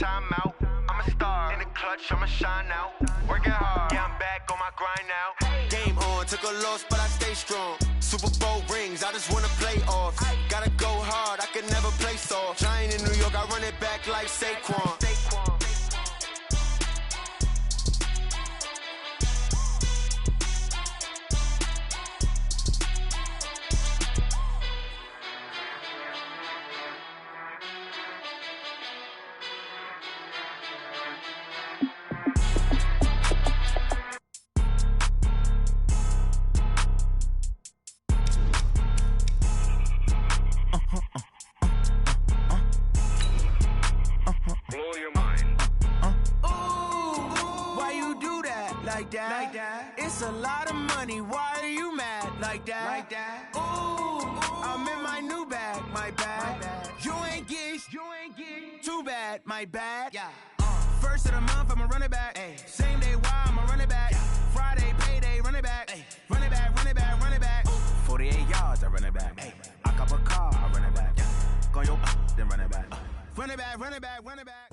timeout. I'm a star in the clutch, I'ma shine out. Working hard, yeah, I'm back on my grind now. Game on, took a loss, but I stay strong. Super Bowl rings, I just wanna play off. Gotta go hard, I can never play soft. Giant in New York, I run it back like Saquon. Like that. It's a lot of money. Why are you mad like that? Ooh, I'm in my new bag, my bad. You ain't get too bad, my bad. Yeah. First of the month, I'ma run it back. Ay. Same day, why I'ma run it back. Yeah. Friday, payday, run it back. Ay. Run it back, run it back, run it back. 48 yards, I run it back. Ay. I cop a car, I run it back. Yeah. Go yo, then run it back. Run it back, run it back, run it back.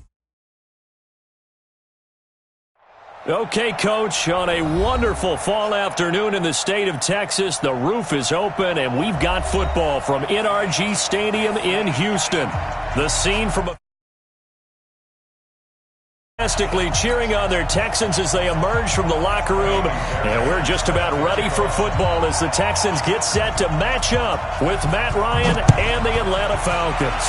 Okay, Coach, on a wonderful fall afternoon in the state of Texas, the roof is open, and we've got football from NRG Stadium in Houston. The scene from fantastically cheering on their Texans as they emerge from the locker room, and we're just about ready for football as the Texans get set to match up with Matt Ryan and the Atlanta Falcons.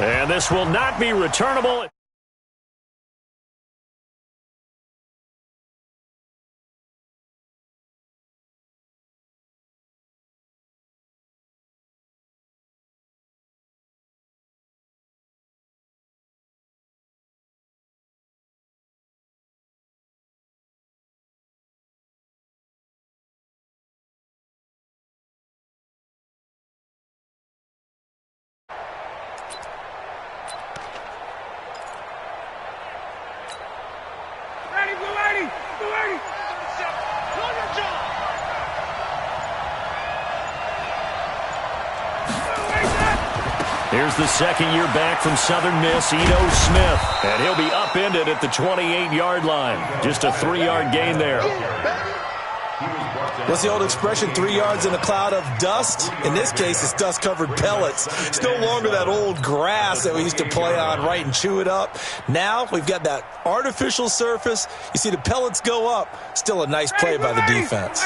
And this will not be returnable. Here's the second year back from Southern Miss, Ito Smith. And he'll be upended at the 28-yard line. Just a 3-yard gain there. What's the old expression, 3 yards in a cloud of dust? In this case, it's dust-covered pellets. It's no longer that old grass that we used to play on, right, and chew it up. Now we've got that artificial surface. You see the pellets go up. Still a nice play by the defense.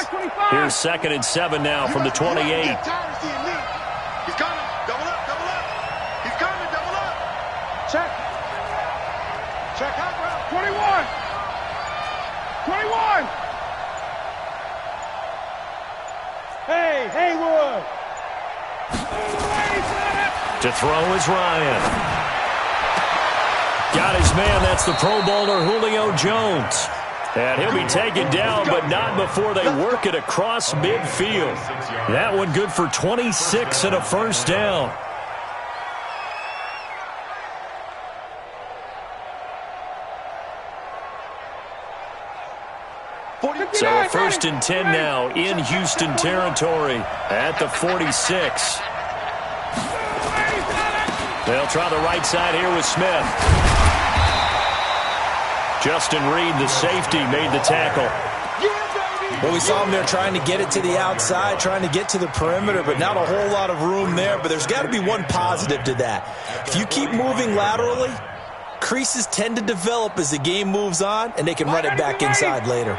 Here's 2nd and 7 now from the 28. Check out, 21. 21. Hey, Haywood. To throw is Ryan. Got his man. That's the Pro Bowler Julio Jones. And he'll be taken down, but not before they work it across midfield. That one good for 26 and a first down. So 1st and 10 now in Houston territory at the 46. They'll try the right side here with Smith. Justin Reed, the safety, made the tackle. Well, we saw him there trying to get it to the outside, trying to get to the perimeter, but not a whole lot of room there. But there's got to be one positive to that. If you keep moving laterally, creases tend to develop as the game moves on, and they can run it back inside later.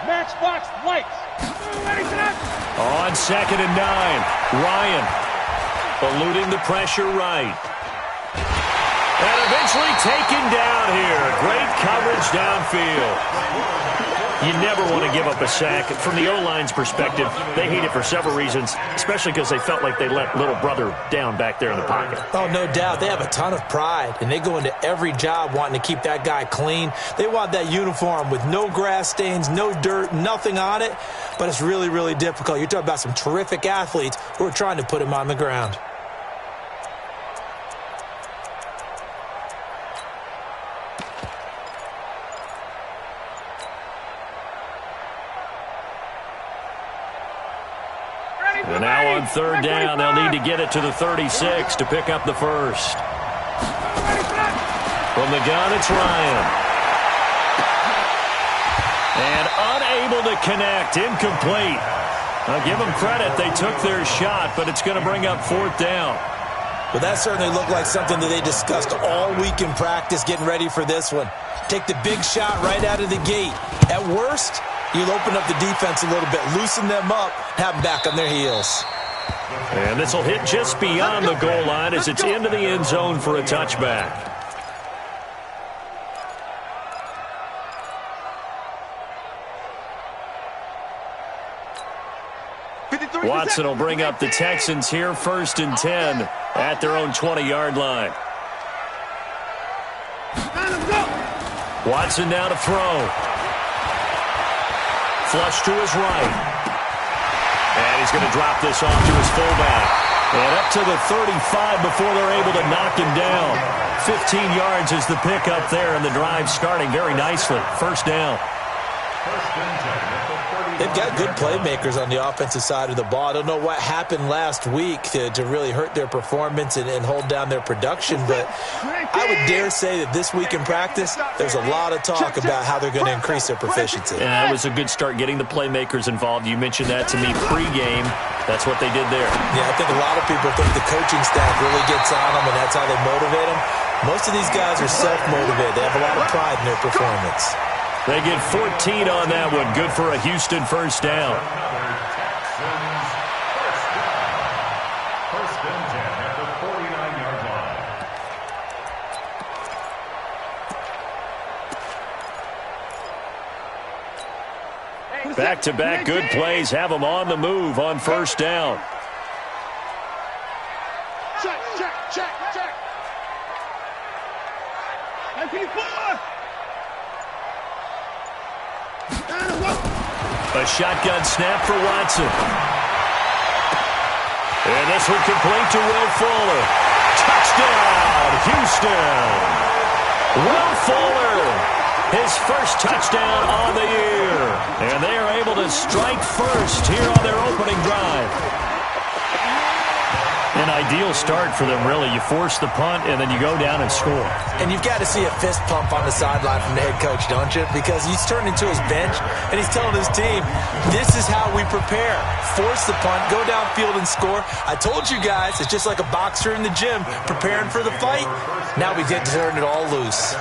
Matchbox lights. On 2nd and 9, Ryan eluding the pressure right. And eventually taken down here. Great coverage downfield. You never want to give up a sack. From the O-line's perspective, they hate it for several reasons, especially because they felt like they let little brother down back there in the pocket. Oh, no doubt. They have a ton of pride, and they go into every job wanting to keep that guy clean. They want that uniform with no grass stains, no dirt, nothing on it, but it's really, really difficult. You're talking about some terrific athletes who are trying to put him on the ground. And now on third down, they'll need to get it to the 36 to pick up the first. From the gun, it's Ryan. And unable to connect, incomplete. I'll give them credit. They took their shot, but it's going to bring up fourth down. Well, that certainly looked like something that they discussed all week in practice, getting ready for this one. Take the big shot right out of the gate. At worst, you'll open up the defense a little bit, loosen them up, have them back on their heels. And this will hit just beyond the goal line as it's into the end zone for a touchback. Watson will bring up the Texans here, 1st and 10 at their own 20-yard line. Watson now to throw. Flush to his right. And he's going to drop this off to his fullback. And up to the 35 before they're able to knock him down. 15 yards is the pickup there, and the drive starting very nicely. First down. They've got good playmakers on the offensive side of the ball. I don't know what happened last week to really hurt their performance and hold down their production, but I would dare say that this week in practice, there's a lot of talk about how they're going to increase their proficiency. Yeah, it was a good start getting the playmakers involved. You mentioned that to me pregame. That's what they did there. Yeah, I think a lot of people think the coaching staff really gets on them, and that's how they motivate them. Most of these guys are self-motivated. They have a lot of pride in their performance. They get 14 on that one. Good for a Houston first down. Back-to-back good plays have them on the move on first down. Check. A shotgun snap for Watson. And this one complete to Will Fuller. Touchdown, Houston. Will Fuller, his first touchdown on the year. And they are able to strike first here on their opening drive. An ideal start for them, really. You force the punt, and then you go down and score. And you've got to see a fist pump on the sideline from the head coach, don't you? Because he's turned into his bench, and he's telling his team, this is how we prepare. Force the punt, go downfield and score. I told you guys, it's just like a boxer in the gym preparing for the fight. Now we get to turn it all loose.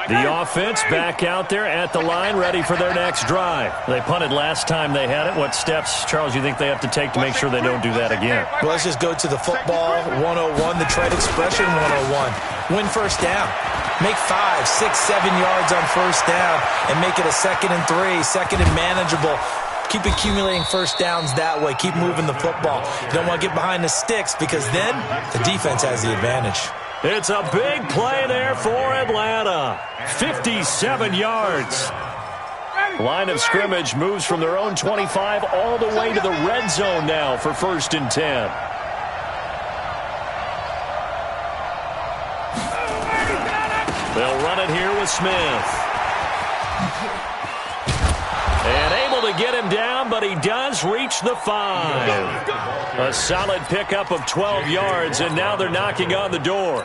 The offense back out there at the line, ready for their next drive. They punted last time they had it. What steps, Charles, you think they have to take to make sure they don't do that again? Well, let's just go to the football 101, the trade expression 101. Win first down. Make 5, 6, 7 yards on first down and make it a 2nd and 3, second and manageable. Keep accumulating first downs that way. Keep moving the football. You don't want to get behind the sticks because then the defense has the advantage. It's a big play there for Atlanta. 57 yards. Line of scrimmage moves from their own 25 all the way to the red zone now for 1st and 10. They'll run it here with Smith. And able to get him down, but he does reach the 5. A solid pickup of 12 yards, and now they're knocking on the door.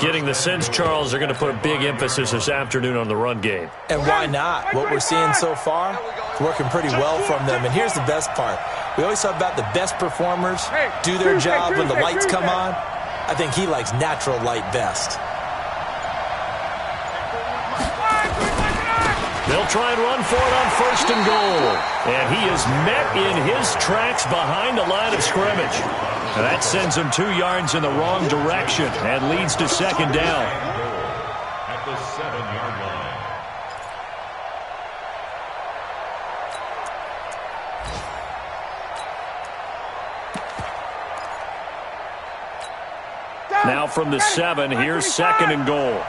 Getting the sense, Charles, they're going to put a big emphasis this afternoon on the run game. And why not? What we're seeing so far, it's working pretty well from them. And here's the best part. We always talk about the best performers do their job when the lights come on. I think he likes natural light best. They'll try and run for it on 1st and goal. And he is met in his tracks behind the line of scrimmage. And that sends him 2 yards in the wrong direction and leads to 2nd down. At the 7-yard line. Now from the 7, here's 2nd and goal.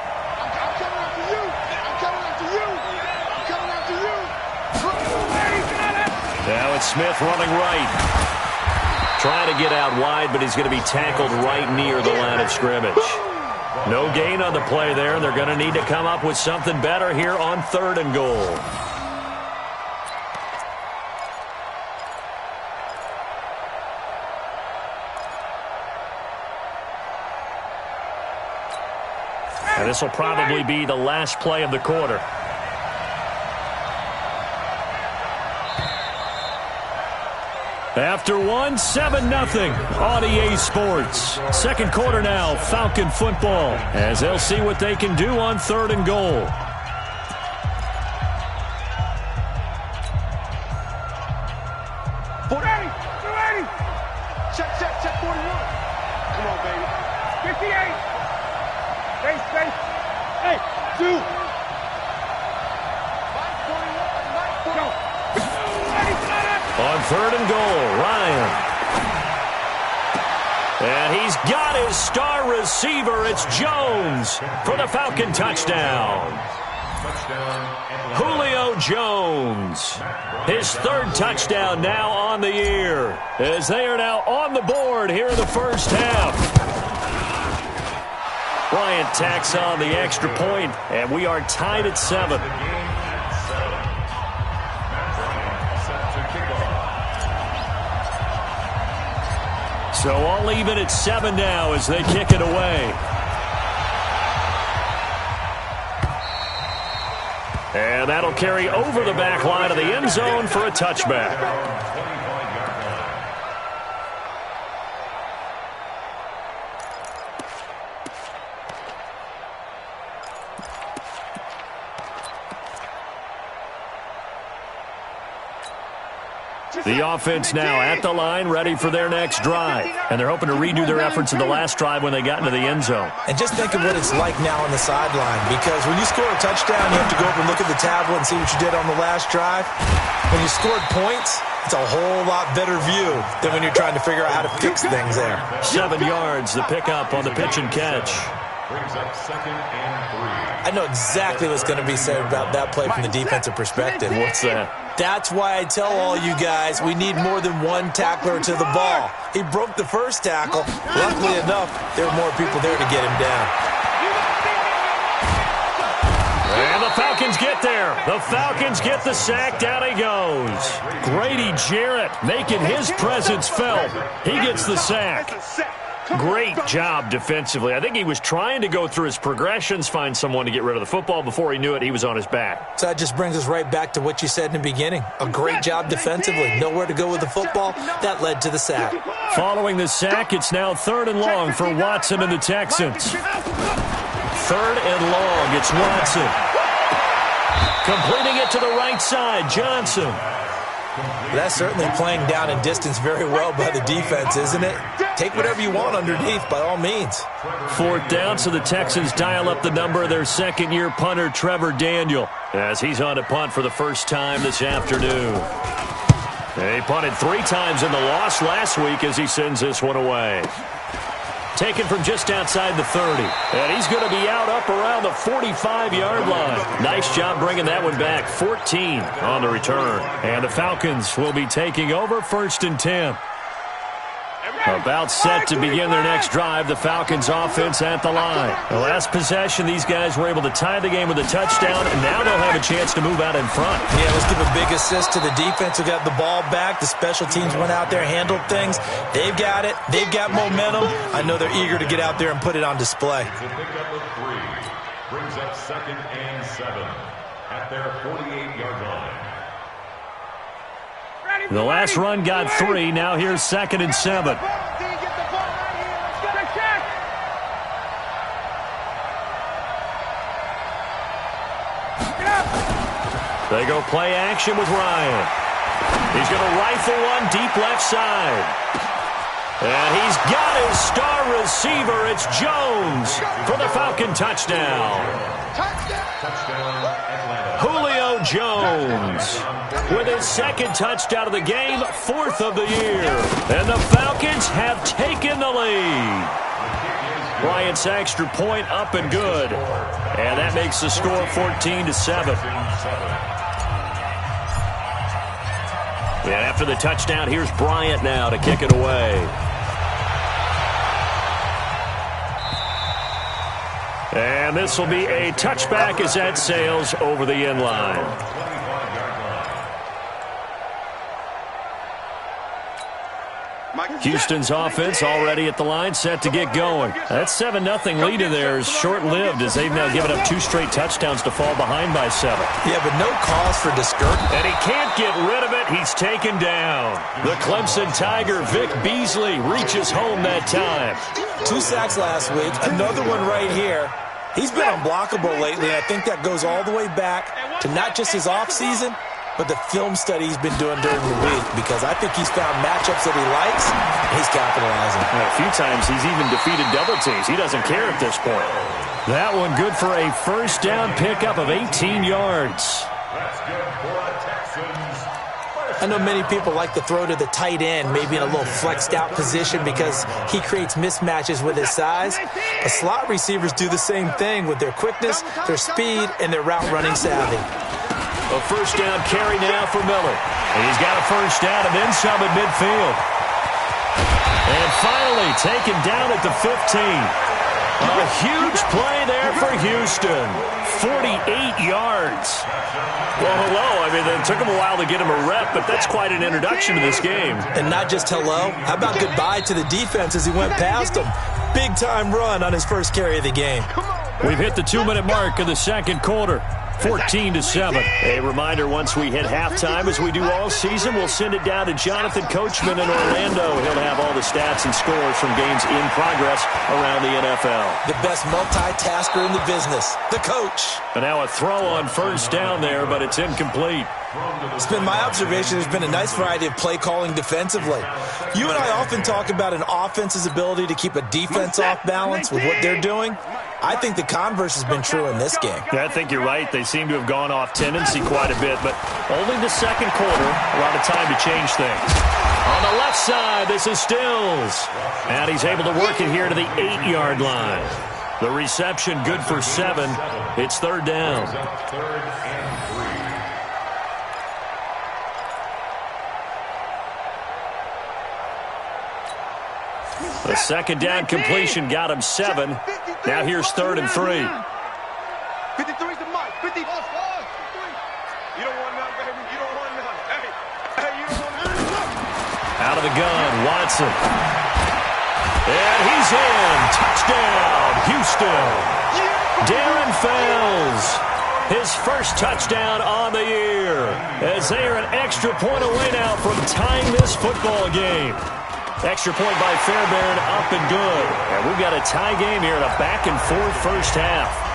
Now it's Smith running right. Trying to get out wide, but he's going to be tackled right near the line of scrimmage. No gain on the play there. They're going to need to come up with something better here on 3rd and goal. And this will probably be the last play of the quarter. After 7-0 on EA Sports. Second quarter now, Falcon football, as they'll see what they can do on 3rd and goal. Check 41. Come on, baby. 58. Space. Hey, 2. On 3rd and goal, Ryan. And he's got his star receiver. It's Jones for the Falcon touchdown. Julio Jones. His 3rd touchdown now on the year, as they are now on the board here in the first half. Bryant tacks on the extra point, and we are tied at 7. So all even at 7 now as they kick it away. And that'll carry over the back line of the end zone for a touchback. The offense now at the line, ready for their next drive. And they're hoping to redo their efforts in the last drive when they got into the end zone. And just think of what it's like now on the sideline, because when you score a touchdown, you have to go over and look at the tablet and see what you did on the last drive. When you scored points, it's a whole lot better view than when you're trying to figure out how to fix things there. 7 yards, the pickup on the pitch and catch. Brings up 2nd and 3. I know exactly what's going to be said about that play from the defensive perspective. What's that? That's why I tell all you guys we need more than one tackler to the ball. He broke the first tackle. Luckily enough, there were more people there to get him down. And the Falcons get there. The Falcons get the sack. Down he goes. Grady Jarrett making his presence felt. He gets the sack. Great job defensively. I think he was trying to go through his progressions, find someone to get rid of the football. Before he knew it, he was on his back. So that just brings us right back to what you said in the beginning. A great job defensively. Nowhere to go with the football. That led to the sack. Following the sack, it's now 3rd and long for Watson and the Texans. 3rd and long, it's Watson. Completing it to the right side, Johnson. That's certainly playing down in distance very well by the defense, isn't it? Take whatever you want underneath, by all means. 4th down, so the Texans dial up the number of their second-year punter, Trevor Daniel, as he's on to punt for the first time this afternoon. He punted 3 times in the loss last week as he sends this one away. Taken from just outside the 30. And he's going to be out up around the 45-yard line. Nice job bringing that one back. 14 on the return. And the Falcons will be taking over 1st and 10. About set to begin their next drive, the Falcons offense at the line. The last possession, these guys were able to tie the game with a touchdown, and now they'll have a chance to move out in front. Yeah, let's give a big assist to the defense who got the ball back. The special teams went out there, handled things. They've got it. They've got momentum. I know they're eager to get out there and put it on display. It's a pickup of 3. Brings up 2nd and 7 at their 48-yard line. The last run got 3. Now here's 2nd and 7. They go play action with Ryan. He's going to rifle one deep left side. And he's got his star receiver. It's Jones for the Falcon touchdown. Julio Jones with his 2nd touchdown of the game, 4th of the year. And the Falcons have taken the lead. Bryant's extra point up and good. And that makes the score 14-7. And after the touchdown, here's Bryant now to kick it away. And this will be a touchback as that sails over the end line. Houston's offense already at the line, set to get going. That 7-0 lead of theirs short-lived as they've now given up 2 straight touchdowns to fall behind by 7. Yeah, but no cause for discouragement. And he can't get rid of it. He's taken down. The Clemson Tiger, Vic Beasley, reaches home that time. 2 sacks last week, another one right here. He's been unblockable lately, and I think that goes all the way back to not just his offseason, but the film study he's been doing during the week, because I think he's found matchups that he likes, and he's capitalizing. A few times he's even defeated double teams. He doesn't care at this point. That one good for a first down pickup of 18 yards. That's good for a Texans. I know many people like to throw to the tight end, maybe in a little flexed out position because he creates mismatches with his size. But slot receivers do the same thing with their quickness, their speed, and their route running savvy. A first down carry now for Miller. And he's got a first down and then some at midfield. And finally taken down at the 15. A huge play there for Houston. 48 yards. Well, hello. I mean, it took him a while to get him a rep, but that's quite an introduction to this game. And not just hello. How about goodbye to the defense as he went past him? Big-time run on his first carry of the game. We've hit the 2-minute mark of the second quarter. 14-7. A reminder, once we hit halftime, as we do all season, we'll send it down to Jonathan Coachman in Orlando. He'll have all the stats and scores from games in progress around the NFL. The best multitasker in the business, the coach. And now a throw on first down there, but it's incomplete. It's been my observation there's been a nice variety of play calling defensively. You and I often talk about an offense's ability to keep a defense off balance with what they're doing. I think the converse has been true in this game. Yeah, I think you're right. They seem to have gone off tendency quite a bit, but only the second quarter, a lot of time to change things. On the left side, this is Stills. And he's able to work it here to the 8-yard line. The reception good for 7. It's third down. The second down completion got him 7. Now here's 3rd and 3. 53's the mark. 50. You don't want none, baby. You don't want none. Hey, you don't want none. Out of the gun, Watson. And he's in. Touchdown, Houston. Darren Fells. His first touchdown on the year. As they are an extra point away now from tying this football game. Extra point by Fairbairn, up and good. And we've got a tie game here in a back-and-forth first half.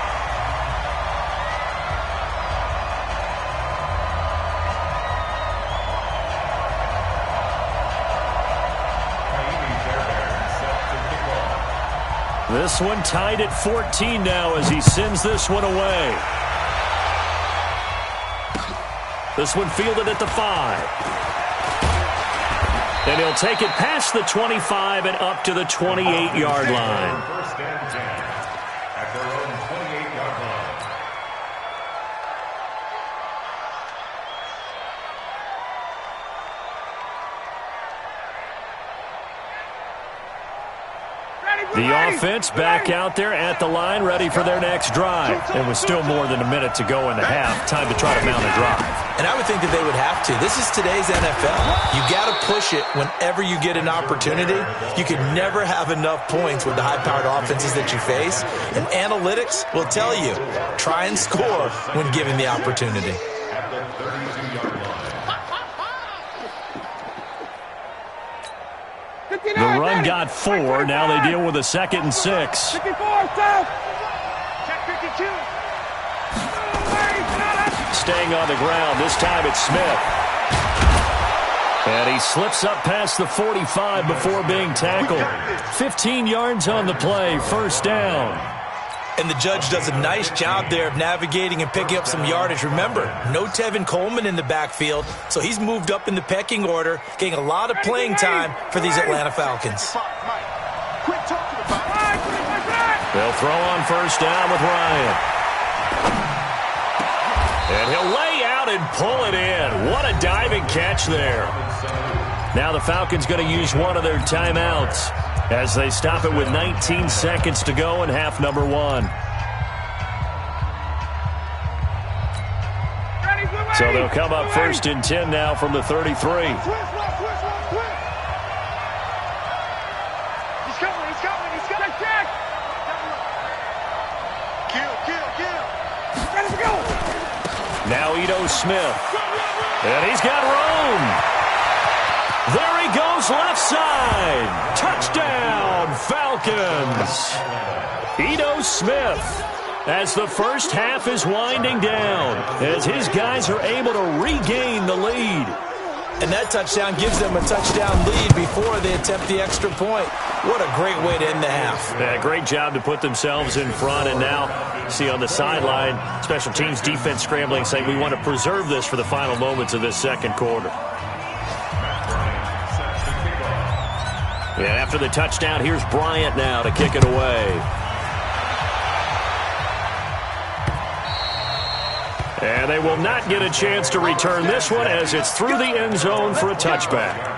This one tied at 14 now as he sends this one away. This one fielded at the 5. And he'll take it past the 25 and up to the 28-yard line. First and 10 at their own 28-yard line. The offense back out there at the line, ready for their next drive. And with still more than a minute to go in the half, time to try to mount a drive. And I would think that they would have to. This is today's NFL. You got to push it whenever you get an opportunity. You can never have enough points with the high-powered offenses that you face. And analytics will tell you, try and score when given the opportunity. At the 32-yard line. The run got 4. Now they deal with a 2nd and 6. 54, South. Check 52. Staying on the ground. This time it's Smith. And he slips up past the 45 before being tackled. 15 yards on the play. First down. And the judge does a nice job there of navigating and picking up some yardage. Remember, no Tevin Coleman in the backfield, so he's moved up in the pecking order, getting a lot of playing time for these Atlanta Falcons. They'll throw on first down with Ryan. And he'll lay out and pull it in. What a diving catch there. Now the Falcons going to use one of their timeouts as they stop it with 19 seconds to go in half number 1. So they'll come up 1st and 10 now from the 33. He's coming. Check. Kill. Ready to go. Now Ito Smith. And he's got room. There he goes, left side. Touchdown, Falcons. Ito Smith, as the first half is winding down, as his guys are able to regain the lead. And that touchdown gives them a touchdown lead before they attempt the extra point. What a great way to end the half. Yeah, great job to put themselves in front. And now, see on the sideline, special teams defense scrambling, saying we want to preserve this for the final moments of this second quarter. Yeah, after the touchdown, here's Bryant now to kick it away. And they will not get a chance to return this one as it's through the end zone for a touchback.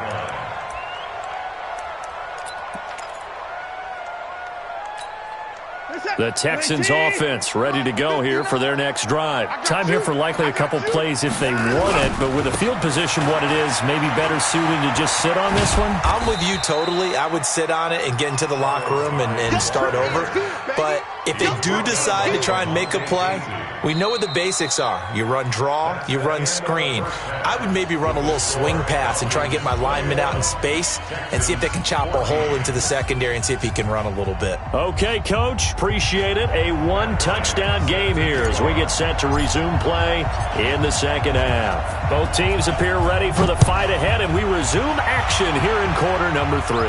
The Texans offense ready to go here for their next drive. Time here for likely a couple plays if they want it, but with the field position what it is, maybe better suited to just sit on this one? I'm with you totally. I would sit on it and get into the locker room and start over. But if they do decide to try and make a play, we know what the basics are. You run draw, you run screen. I would maybe run a little swing pass and try and get my lineman out in space and see if they can chop a hole into the secondary and see if he can run a little bit. Okay, Coach. Appreciate it. A one-touchdown game here as we get set to resume play in the second half. Both teams appear ready for the fight ahead, and we resume action here in quarter number 3.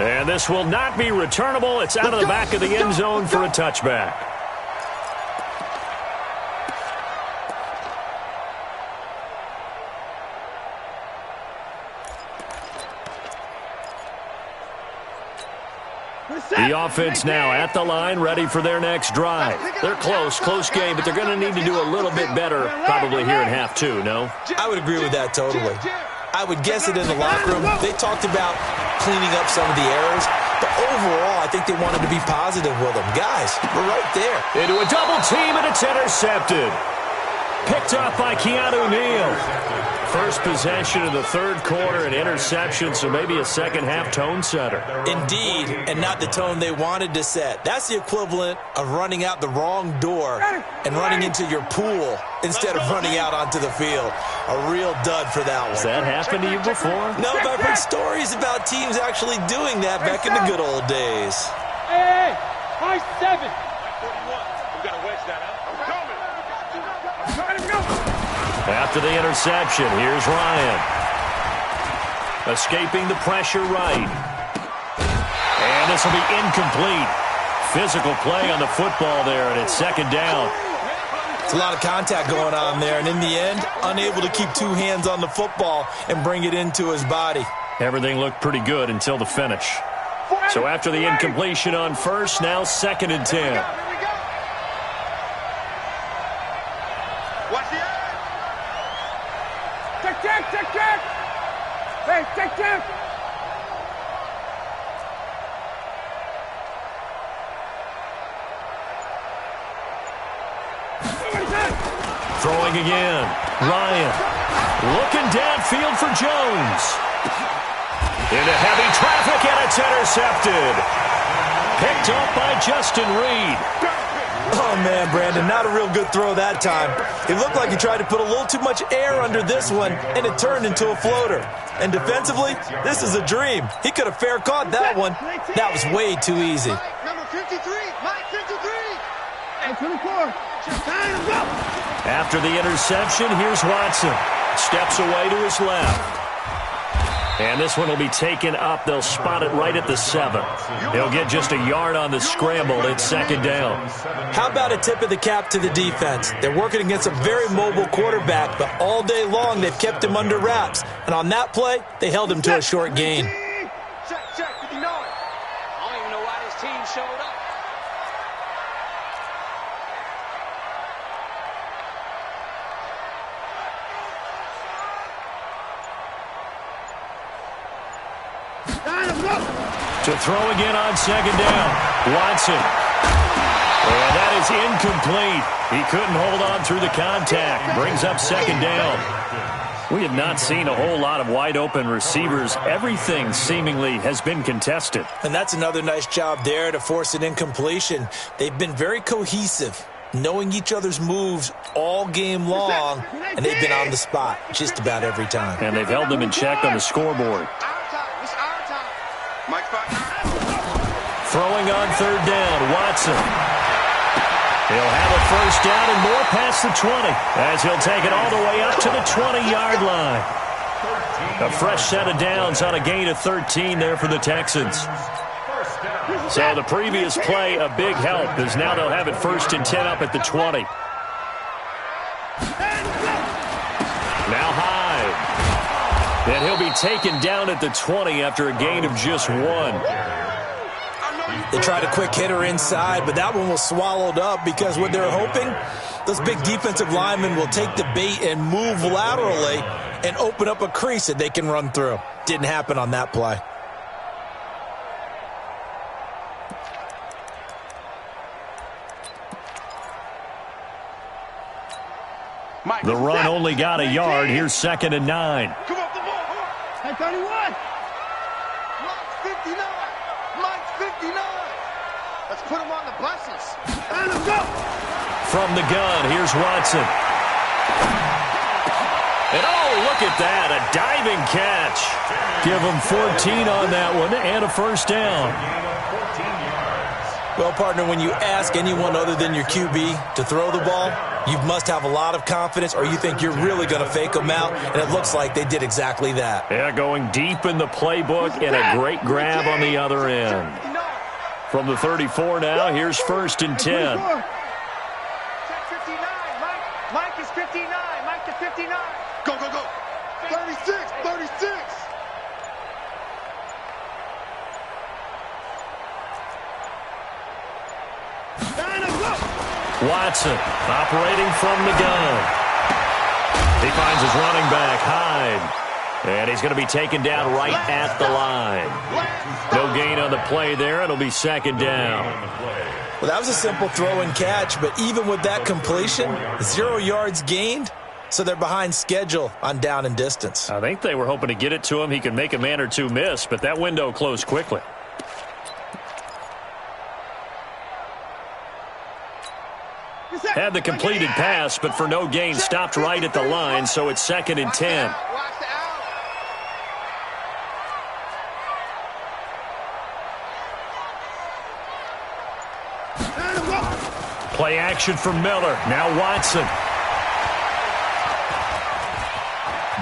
And this will not be returnable. It's out of the back of the end zone for a touchback. The offense now at the line, ready for their next drive. They're close game, but they're going to need to do a little bit better probably here in half 2, no? I would agree with that totally. I would guess it in the locker room. They talked about cleaning up some of the errors, but overall, I think they wanted to be positive with them. Guys, we're right there. Into a double team, and it's intercepted. Picked up by Keanu Neal. First possession of the third quarter, an interception, so maybe a second-half tone setter. Indeed, and not the tone they wanted to set. That's the equivalent of running out the wrong door and running into your pool instead of running out onto the field. A real dud for that one. Has that happened to you before? No, but I've heard stories about teams actually doing that back in the good old days. Hey, high 7. 41. We got to wedge that out. I'm coming. After the interception, here's Ryan. Escaping the pressure right. And this will be incomplete. Physical play on the football there, and it's second down. It's a lot of contact going on there, and in the end, unable to keep two hands on the football and bring it into his body. Everything looked pretty good until the finish. So after the incompletion on first, now 2nd and 10. Watch the eye. Check. Hey, check. Throwing again. Ryan looking downfield for Jones. Into heavy traffic, and it's intercepted. Picked up by Justin Reed. Oh, man, Brandon, not a real good throw that time. It looked like he tried to put a little too much air under this one, and it turned into a floater. And defensively, this is a dream. He could have fair caught that one. That was way too easy. Number 53, Mike 53. And 24. After the interception, here's Watson. Steps away to his left. And this one will be taken up. They'll spot it right at the 7. He'll get just a yard on the scramble. It's second down. How about a tip of the cap to the defense? They're working against a very mobile quarterback, but all day long they've kept him under wraps. And on that play, they held him to a short gain. Check, 59. I don't even know why this team showed up. To throw again on second down. Watson. And that is incomplete. He couldn't hold on through the contact. Brings up second down. We have not seen a whole lot of wide-open receivers. Everything seemingly has been contested. And that's another nice job there to force an incompletion. They've been very cohesive, knowing each other's moves all game long, and they've been on the spot just about every time. And they've held them in check on the scoreboard. Throwing on third down, Watson. He'll have a first down and more past the 20 as he'll take it all the way up to the 20-yard line. A fresh set of downs on a gain of 13 there for the Texans. So the previous play, a big help, as now they'll have it first and 10 up at the 20. Now Hyde. And he'll be taken down at the 20 after a gain of just 1. They tried a quick hitter inside, but that one was swallowed up because what they're hoping, those big defensive linemen will take the bait and move laterally and open up a crease that they can run through. Didn't happen on that play. The run only got a yard. Here's second and 9. Come off the ball. Hey, 31. Mike's 59. Mike's 59. Let's put him on the buses. And let's go. From the gun, here's Watson. And oh, look at that, a diving catch. Give him 14 on that one and a first down. Well, partner, when you ask anyone other than your QB to throw the ball, you must have a lot of confidence or you think you're really going to fake them out, and it looks like they did exactly that. Yeah, going deep in the playbook and a great grab on the other end. From the 34 now, here's first and 10. Check 59. Mike is 59. Mike to 59. Go, go, go. 36, 36. Watson operating from the gun. He finds his running back, Hyde. And he's going to be taken down right at the line. No gain on the play there. It'll be second down. Well, that was a simple throw and catch, but even with that completion, 0 yards gained, so they're behind schedule on down and distance. I think they were hoping to get it to him. He could make a man or two miss, but that window closed quickly. Had the completed pass, but for no gain, stopped right at the line, so it's second and 10. Play action for Miller. Now Watson.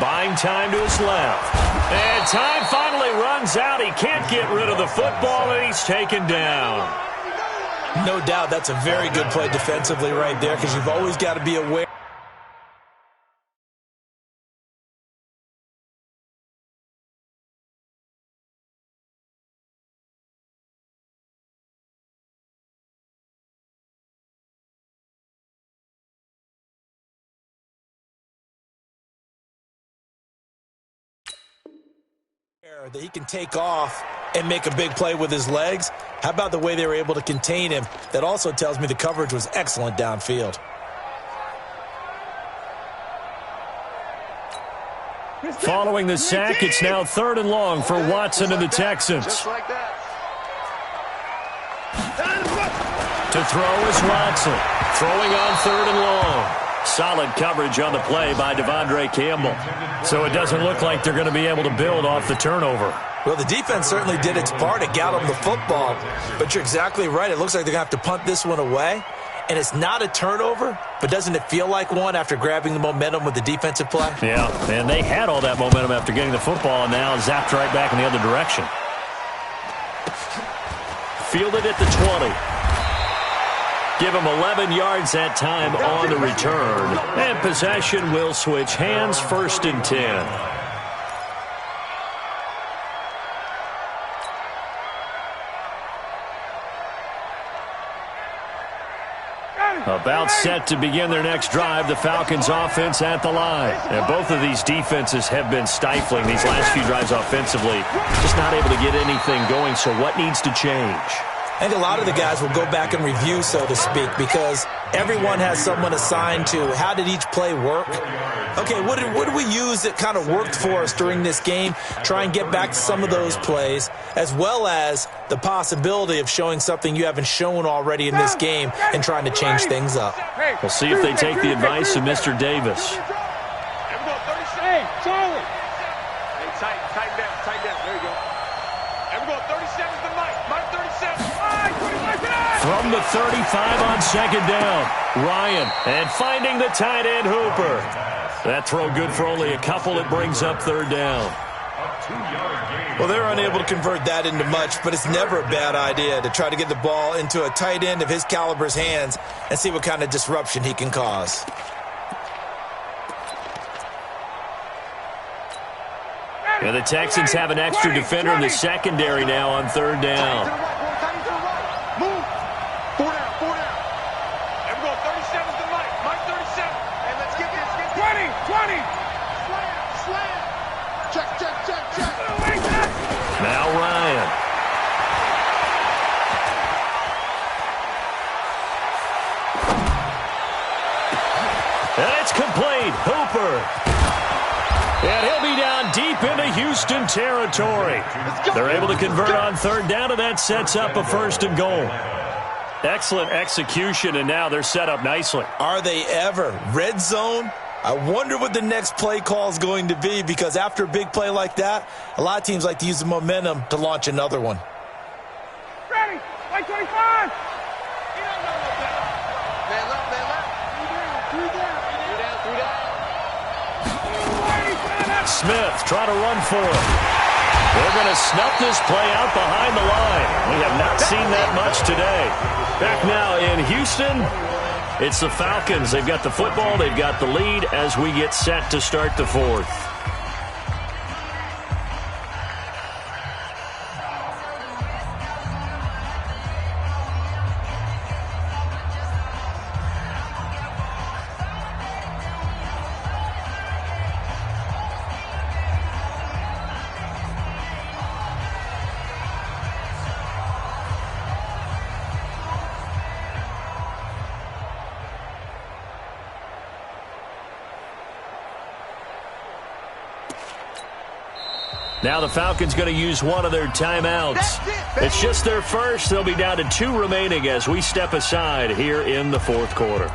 Buying time to his left. And time finally runs out. He can't get rid of the football, and he's taken down. No doubt that's a very good play defensively right there because you've always got to be aware. That he can take off and make a big play with his legs. How about the way they were able to contain him? That also tells me the coverage was excellent downfield. Following the sack, it's now third and long for Watson and the Texans. Just like that. To throw is Watson. Throwing on third and long. Solid coverage on the play by Devondre Campbell. So it doesn't look like they're going to be able to build off the turnover. Well, the defense certainly did its part. It got them the football. But you're exactly right. It looks like they're going to have to punt this one away. And it's not a turnover, but doesn't it feel like one after grabbing the momentum with the defensive play? Yeah, and they had all that momentum after getting the football, and now zapped right back in the other direction. Fielded at the 20. Give him 11 yards that time on the return. And possession will switch hands, first and 10. About set to begin their next drive, the Falcons offense at the line. And both of these defenses have been stifling these last few drives offensively. Just not able to get anything going, so what needs to change? I think a lot of the guys will go back and review, so to speak, because everyone has someone assigned to how did each play work. Okay, what did we use that kind of worked for us during this game? Try and get back to some of those plays, as well as the possibility of showing something you haven't shown already in this game and trying to change things up. We'll see if they take the advice of Mr. Davis. Hey, Charlie. Hey, tighten down. There you go. And we're going 37 to Mike. Mike 37. From the 35 on second down, Ryan, and finding the tight end Hooper. That throw good for only a couple. It brings up third down. Well, they're unable to convert that into much, but it's never a bad idea to try to get the ball into a tight end of his caliber's hands and see what kind of disruption he can cause. And the Texans have an extra defender in the secondary now on third down. Move. Four down. And we're going 37 to Mike. Mike 37. And let's get this. 20. Slam. Check. Now Ryan. And it's complete. Hooper. And he'll be down deep into Houston territory. They're able to convert on third down, and that sets up a first and goal. Excellent execution, and now they're set up nicely. Are they ever? Red zone? I wonder what the next play call is going to be, because after a big play like that, a lot of teams like to use the momentum to launch another one. Ready. Like 25. Smith trying to run for it. They're going to snuff this play out behind the line. We have not seen that much today. Back now in Houston, it's the Falcons. They've got the football. They've got the lead as we get set to start the fourth. Now the Falcons going to use one of their timeouts. It's just their first. They'll be down to 2 remaining as we step aside here in the fourth quarter.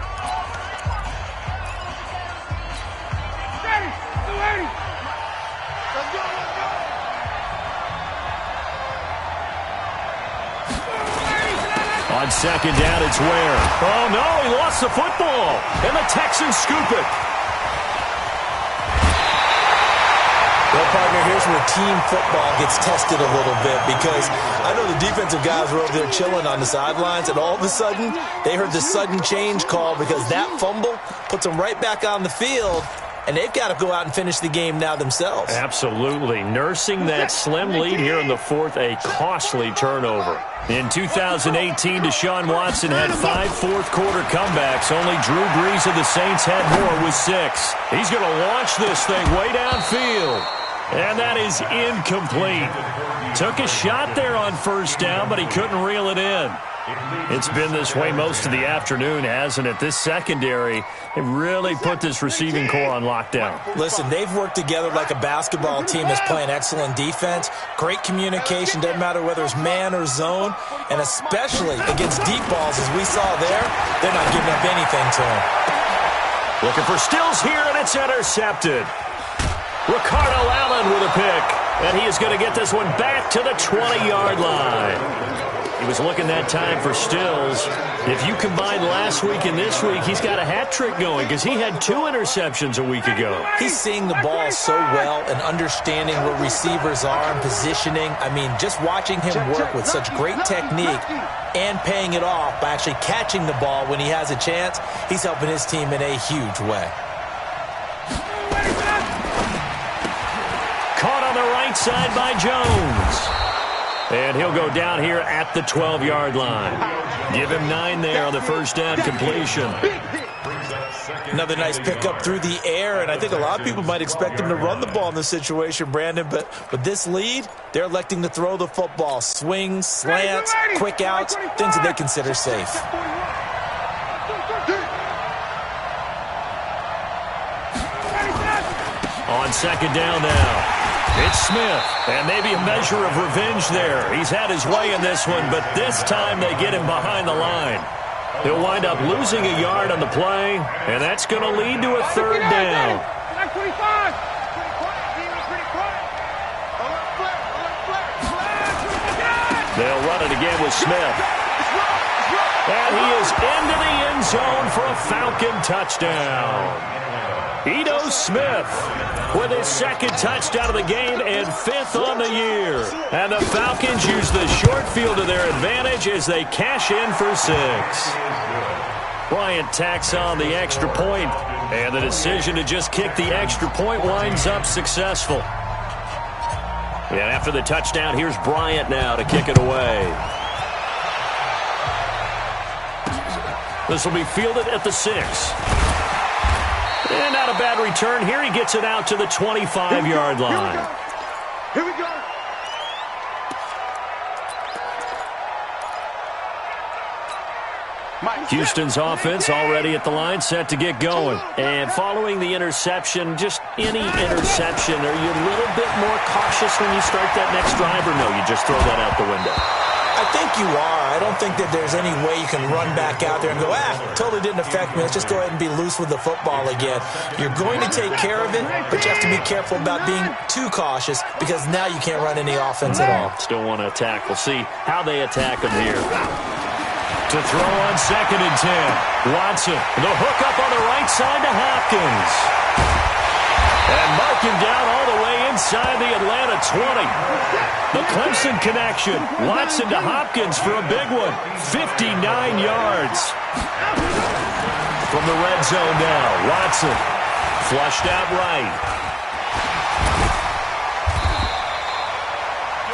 On second down, it's Ware. Oh, no, he lost the football. And the Texans scoop it. Well, partner, here's where team football gets tested a little bit, because I know the defensive guys were over there chilling on the sidelines, and all of a sudden, they heard the sudden change call because that fumble puts them right back on the field, and they've got to go out and finish the game now themselves. Absolutely. Nursing that slim lead here in the fourth, a costly turnover. In 2018, Deshaun Watson had 5 fourth-quarter comebacks. Only Drew Brees of the Saints had more with 6. He's going to launch this thing way downfield. And that is incomplete. Took a shot there on first down, but he couldn't reel it in. It's been this way most of the afternoon, hasn't it? This secondary, it really put this receiving core on lockdown. Listen, they've worked together like a basketball team that's playing excellent defense. Great communication, doesn't matter whether it's man or zone. And especially against deep balls, as we saw there, they're not giving up anything to them. Looking for Stills here, and it's intercepted. Ricardo Allen with a pick, and he is going to get this one back to the 20-yard line. He was looking that time for Stills. If you combine last week and this week, he's got a hat trick going because he had 2 interceptions a week ago. He's seeing the ball so well and understanding where receivers are and positioning. I mean, just watching him work with such great technique and paying it off by actually catching the ball when he has a chance, he's helping his team in a huge way. Caught on the right side by Jones. And he'll go down here at the 12-yard line. Give him 9 there on the first down completion. Another nice pickup through the air, and I think a lot of people might expect him to run the ball in this situation, Brandon, but with this lead, they're electing to throw the football. Swings, slants, quick outs, things that they consider safe. On second down now, it's Smith, and maybe a measure of revenge there. He's had his way in this one, but this time they get him behind the line. He'll wind up losing a yard on the play, and that's going to lead to a third down. They'll run it again with Smith. And he is into the end zone for a Falcon touchdown. Ito Smith with his second touchdown of the game and 5th on the year. And the Falcons use the short field to their advantage as they cash in for 6. Bryant tacks on the extra point, and the decision to just kick the extra point winds up successful. And after the touchdown, here's Bryant now to kick it away. This will be fielded at the 6. And not a bad return here. He gets it out to the 25-yard line. Here we go. Houston's offense already at the line, set to get going. And following the interception, just any interception, are you a little bit more cautious when you start that next drive, or no, you just throw that out the window? I think you are. I don't think that there's any way you can run back out there and go, totally didn't affect me. Let's just go ahead and be loose with the football again. You're going to take care of it, but you have to be careful about being too cautious because now you can't run any offense at all. Still want to attack. We'll see how they attack him here. To throw on 2nd and 10. Watson, the hook up on the right side to Hopkins. And mark him down all the way inside the Atlanta 20. The Clemson connection. Watson to Hopkins for a big one. 59 yards. From the red zone now. Watson flushed out right.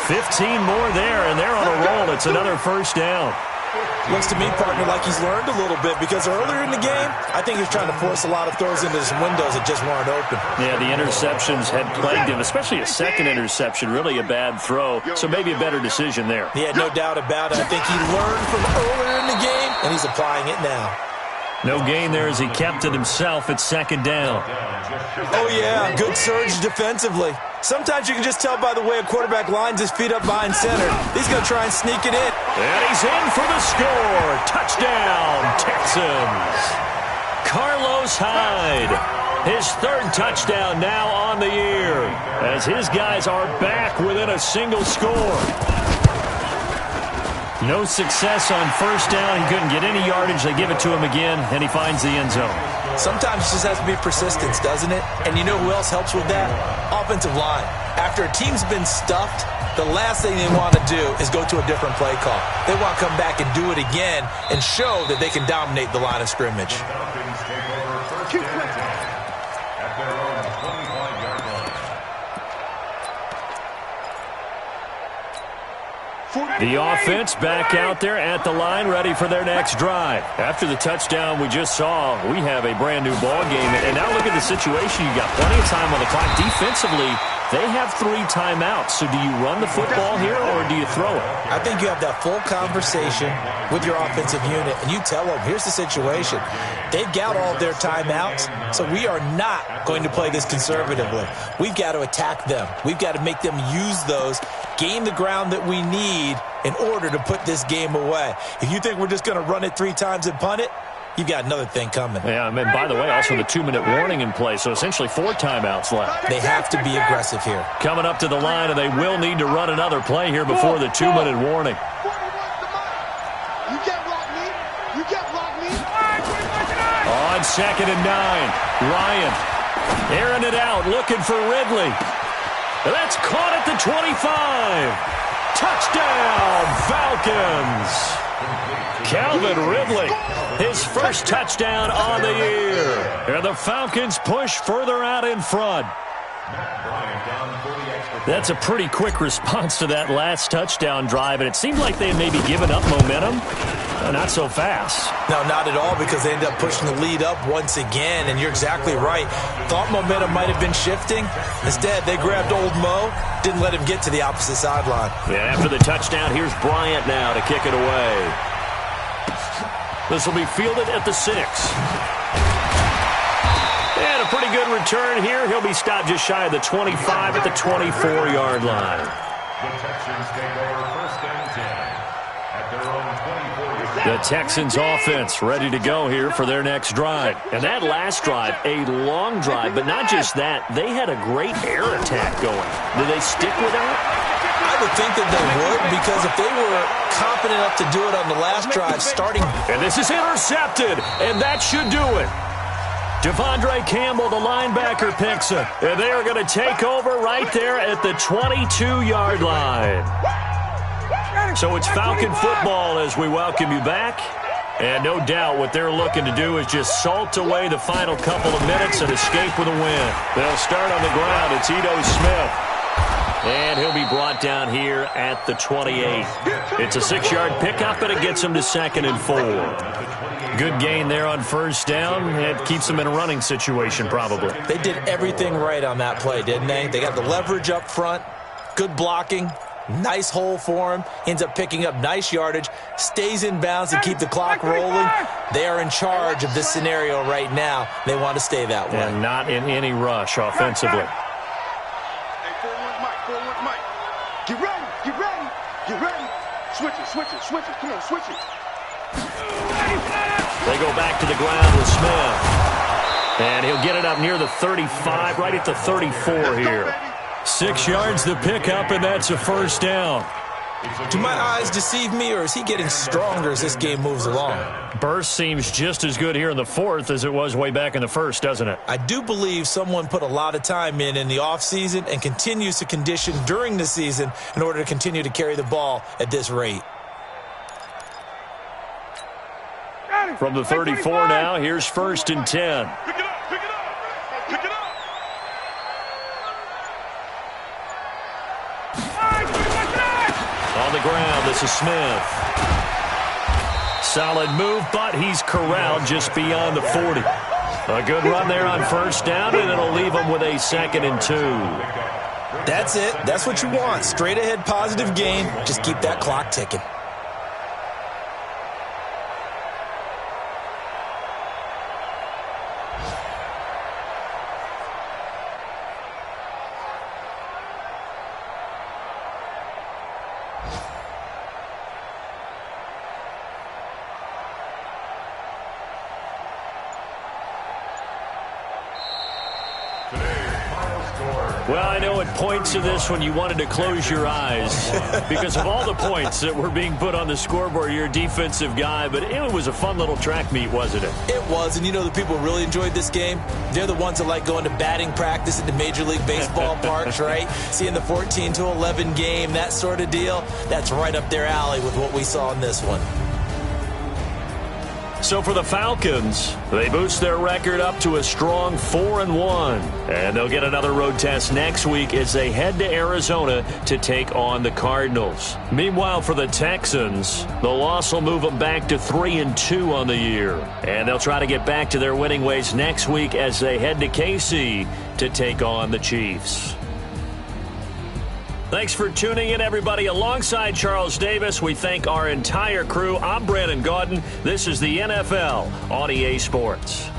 15 more there, and they're on a roll. It's another first down. Looks to me, partner, like he's learned a little bit because earlier in the game, I think he's trying to force a lot of throws into some windows that just weren't open. Yeah, the interceptions had plagued him, especially a second interception, really a bad throw, so maybe a better decision there. Yeah, no doubt about it. I think he learned from earlier in the game, and he's applying it now. No gain there as he kept it himself at 2nd down. Oh, yeah, good surge defensively. Sometimes you can just tell by the way a quarterback lines his feet up behind center. He's going to try and sneak it in. And he's in for the score. Touchdown, Texans. Carlos Hyde, his 3rd touchdown now on the year, as his guys are back within a single score. No success on first down. He couldn't get any yardage. They give it to him again, and he finds the end zone. Sometimes it just has to be persistence, doesn't it? And you know who else helps with that? Offensive line. After a team's been stuffed, the last thing they want to do is go to a different play call. They want to come back and do it again and show that they can dominate the line of scrimmage. The offense back out there at the line, ready for their next drive. After the touchdown we just saw, we have a brand-new ball game. And now look at the situation. You got plenty of time on the clock. Defensively, they have 3 timeouts. So do you run the football here or do you throw it? I think you have that full conversation with your offensive unit, and you tell them, here's the situation. They've got all of their timeouts, so we are not going to play this conservatively. We've got to attack them. We've got to make them use those, gain the ground that we need in order to put this game away. If you think we're just going to run it 3 times and punt it, you've got another thing coming. Yeah, and by the way, also the 2-minute warning in play, so essentially 4 timeouts left. They have to be aggressive here. Coming up to the line, and they will need to run another play here before the 2-minute warning. On 2nd and 9, Ryan airing it out, looking for Ridley. That's caught at the 25. Touchdown, Falcons. Calvin Ridley, his first touchdown on the year. And the Falcons push further out in front. That's a pretty quick response to that last touchdown drive, and it seemed like they had maybe given up momentum. Not so fast. No, not at all, because they ended up pushing the lead up once again, and you're exactly right. Thought momentum might have been shifting. Instead, they grabbed old Mo, didn't let him get to the opposite sideline. Yeah, after the touchdown, here's Bryant now to kick it away. This will be fielded at the 6. And a pretty good return here. He'll be stopped just shy of the 25 at the 24-yard line. The Texans take over 1st and 10 at their own 24-yard line. The Texans offense ready to go here for their next drive. And that last drive, a long drive, but not just that. They had a great air attack going. Did they stick with that? I would think that they would, because if they were confident enough to do it on the last drive, starting... And this is intercepted, and that should do it. Devondre Campbell, the linebacker, picks it. And they are going to take over right there at the 22-yard line. So it's Falcon football as we welcome you back. And no doubt what they're looking to do is just salt away the final couple of minutes and escape with a win. They'll start on the ground. It's Ito Smith. And he'll be brought down here at the 28. It's a 6-yard pickup, and it gets him to 2nd and 4. Good gain there on 1st down. It keeps them in a running situation, probably. They did everything right on that play, didn't they? They got the leverage up front, good blocking, nice hole for him, ends up picking up nice yardage, stays in bounds to keep the clock rolling. They are in charge of this scenario right now. They want to stay that way. And not in any rush offensively. Get ready, get ready, get ready. Switch it, switch it, switch it. Come on, switch it. They go back to the ground with Smith. And he'll get it up near the 35, right at the 34 here. 6 yards the pickup, and that's a 1st down. Do my eyes deceive me, or is he getting stronger as this game moves along? Burst seems just as good here in the 4th as it was way back in the 1st, doesn't it? I do believe someone put a lot of time in the offseason and continues to condition during the season in order to continue to carry the ball at this rate. From the 34 now, here's 1st and 10. Pick it up, pick it up, pick it up. On the ground, this is Smith. Solid move, but he's corralled just beyond the 40. A good run there on 1st down, and it'll leave him with a 2nd and 2. That's it. That's what you want. Straight ahead positive gain. Just keep that clock ticking. Well, I know at points of this when you wanted to close your eyes because of all the points that were being put on the scoreboard. You're a defensive guy, but it was a fun little track meet, wasn't it? It was, and you know the people who really enjoyed this game? They're the ones that like going to batting practice at the Major League Baseball parks, right? Seeing the 14-11 game, that sort of deal. That's right up their alley with what we saw in this one. So for the Falcons, they boost their record up to a strong 4-1. And they'll get another road test next week as they head to Arizona to take on the Cardinals. Meanwhile, for the Texans, the loss will move them back to 3-2 on the year. And they'll try to get back to their winning ways next week as they head to KC to take on the Chiefs. Thanks for tuning in, everybody. Alongside Charles Davis, we thank our entire crew. I'm Brandon Gaudin. This is the NFL on EA Sports.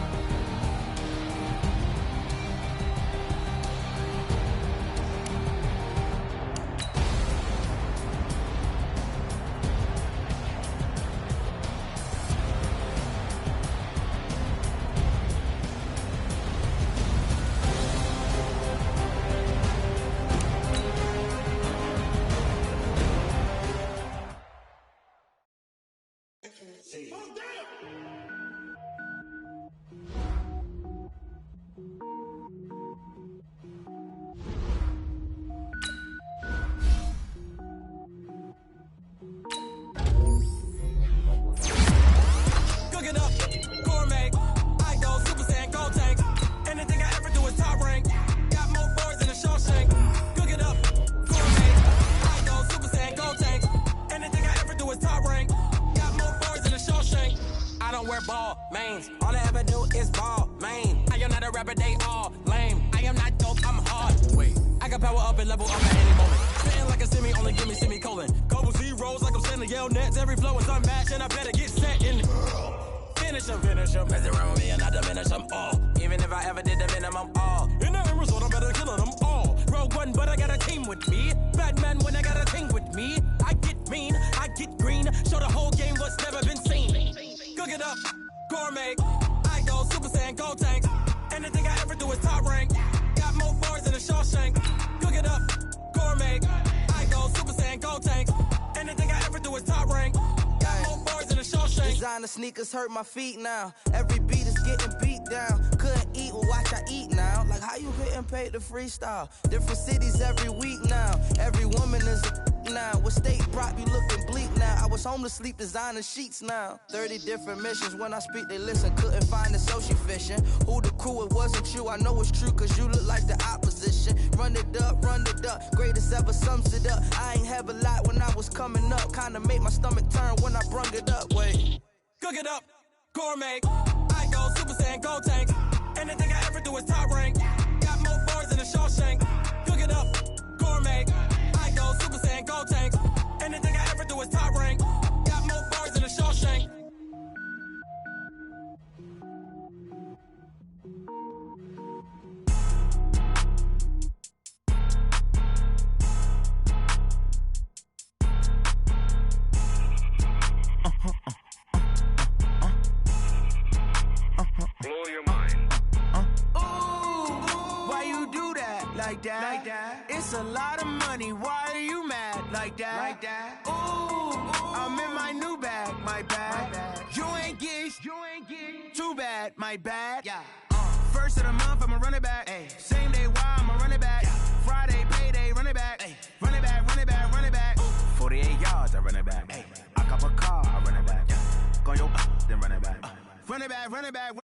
I don't wear ball mains. All I ever do is ball main. I am not a rapper, they all lame. I am not dope, I'm hard. Wait, I can power up and level up at any moment. Spitting like a semi, only give me semicolon. Couple zeros like I'm sending yell nets. Every flow is unmatched, and I better get set in. Finish them. Mess around with me and I diminish them all. Even if I ever did the minimum, all. In the end result, I'm better killing them all. Rogue One, but I got a team with me. Batman when I got a thing with me. I get mean, I get green. Show the whole game what's never been seen. Cook it up, gourmet. I go Super Saiyan, gold tanks. Anything I ever do is top rank. Got more bars than a Shawshank. Cook it up, gourmet. I go Super Saiyan, gold tanks. Anything I ever do is top rank. Got more bars than a Shawshank. Designer sneakers hurt my feet now. Every beat is getting beat down. Couldn't eat, well watch I eat now. Like how you getting paid to freestyle? Different cities every week now. Every woman is a now. With state prop, you looking bleak now. I was home to sleep designer sheets now. 30 different missions. When I speak, they listen. Couldn't find it, so she fishing. Who the crew, it wasn't you. I know it's true, cause you look like the opposition. Run it up. Greatest ever sums it up. I ain't have a lot when I was coming up. Kinda made my stomach turn when I brung it up. Wait. Cook it up, gourmet. I go Super Saiyan, gold tanks. Anything I ever do is top rank. Got more bars than a Shawshank. Cook it up, gourmet. I go Super Saiyan, gold tanks. Anything I ever do is top rank. Got more bars than a Shawshank. Blow your mind. Why you do that? Like that? It's a lot of money. Why are you mad? Like that? I'm in my new bag. My bad. You ain't get too bad. My bad. Yeah. First of the month, I'ma run it back. Ay. Same day, why I'ma run it back. Friday, payday, run it back. Ay. Run it back. 48 yards, I run it back. Ay. I cop a car, I run it back. Go your then run it back. Run it back.